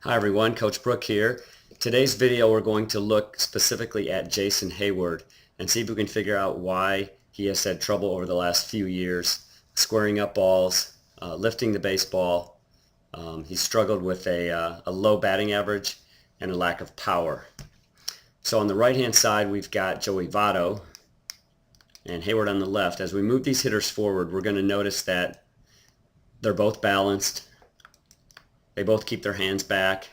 Hi everyone, Coach Brooke here. Today's video we're going to look specifically at Jason Heyward and see if we can figure out why he has had trouble over the last few years squaring up balls, lifting the baseball. He's struggled with a low batting average and a lack of power. So on the right hand side we've got Joey Votto and Heyward on the left. As we move these hitters forward, we're going to notice that they're both balanced. They both keep their hands back.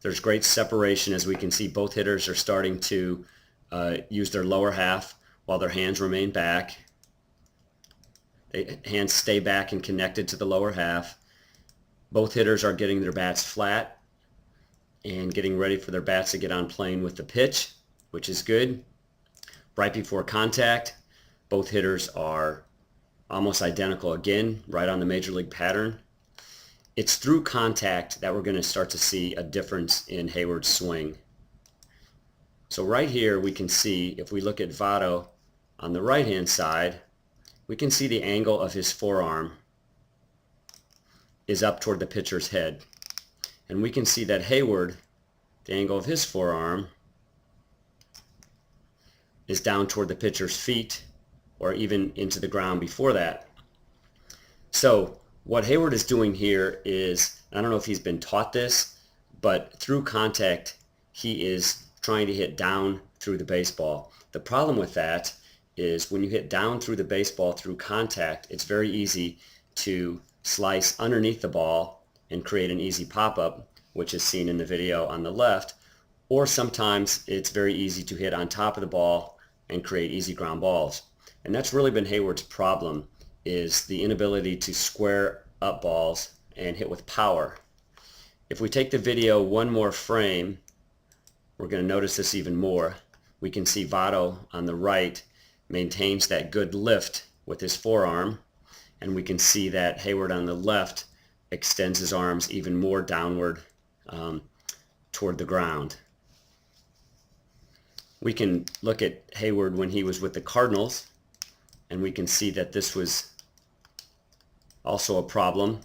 There's great separation, as we can see both hitters are starting to use their lower half while their hands remain back. Hands stay back and connected to the lower half. Both hitters are getting their bats flat and getting ready for their bats to get on plane with the pitch, which is good. Right before contact, both hitters are almost identical again, right on the major league pattern. It's through contact that we're going to start to see a difference in Heyward's swing. So right here we can see, if we look at Votto on the right hand side, we can see the angle of his forearm is up toward the pitcher's head. And we can see that Heyward, the angle of his forearm is down toward the pitcher's feet or even into the ground before that. So what Heyward is doing here is, I don't know if he's been taught this, but through contact, he is trying to hit down through the baseball. The problem with that is when you hit down through the baseball through contact, it's very easy to slice underneath the ball and create an easy pop-up, which is seen in the video on the left, or sometimes it's very easy to hit on top of the ball and create easy ground balls. And that's really been Heyward's problem, is the inability to square up balls and hit with power. If we take the video one more frame, we're going to notice this even more. We can see Votto on the right maintains that good lift with his forearm, and we can see that Heyward on the left extends his arms even more downward toward the ground. We can look at Heyward when he was with the Cardinals, and we can see that this was also a problem,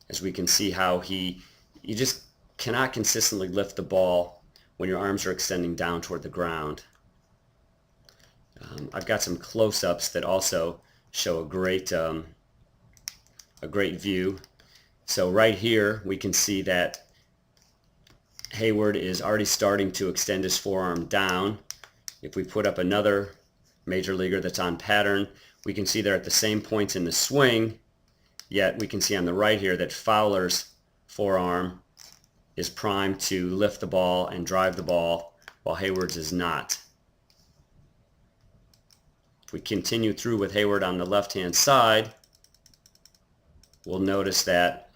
as we can see how you just cannot consistently lift the ball when your arms are extending down toward the ground. I've got some close-ups that also show a great view. So right here we can see that Heyward is already starting to extend his forearm down. If we put up another major leaguer that's on pattern, we can see they're at the same points in the swing, yet we can see on the right here that Fowler's forearm is primed to lift the ball and drive the ball, while Heyward's is not. If we continue through with Heyward on the left-hand side, we'll notice that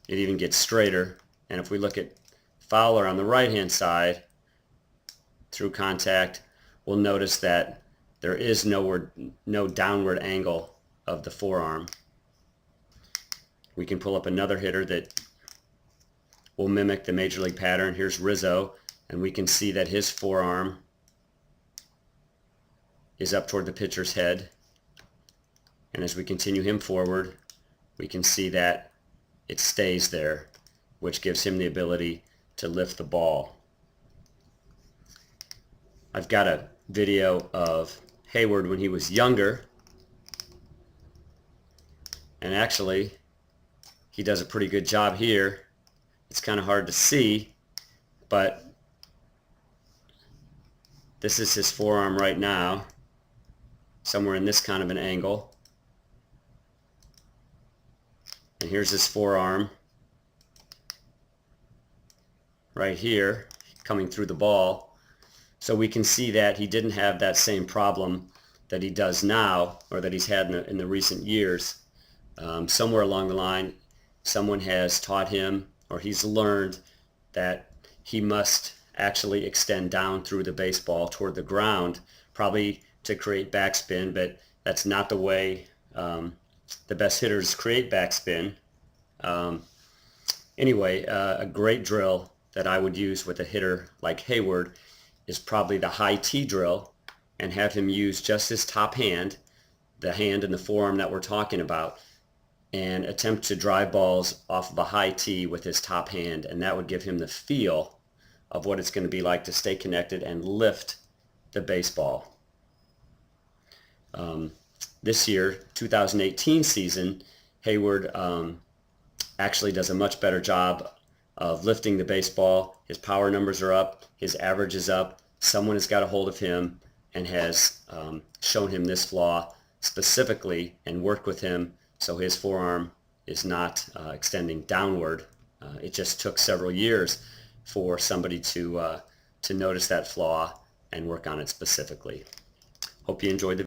it even gets straighter. And if we look at Fowler on the right-hand side, through contact, we'll notice that there is no downward angle of the forearm. We can pull up another hitter that will mimic the major league pattern. Here's Rizzo, and we can see that his forearm is up toward the pitcher's head. And as we continue him forward, we can see that it stays there, which gives him the ability to lift the ball. I've got a video of Heyward when he was younger, and actually he does a pretty good job here. It's kind of hard to see, but this is his forearm right now, somewhere in this kind of an angle. And here's his forearm right here coming through the ball. So we can see that he didn't have that same problem that he does now, or that he's had in the recent years. Somewhere along the line, someone has taught him, or he's learned, that he must actually extend down through the baseball toward the ground, probably to create backspin, but that's not the way the best hitters create backspin. Anyway, a great drill that I would use with a hitter like Heyward is probably the high T drill, and have him use just his top hand, the hand and the forearm that we're talking about, and attempt to drive balls off of a high tee with his top hand, and that would give him the feel of what it's going to be like to stay connected and lift the baseball. This year, 2018 season, Heyward actually does a much better job of lifting the baseball. His power numbers are up, his average is up. Someone has got a hold of him and has shown him this flaw specifically and worked with him so his forearm is not extending downward. It just took several years for somebody to notice that flaw and work on it specifically. Hope you enjoyed the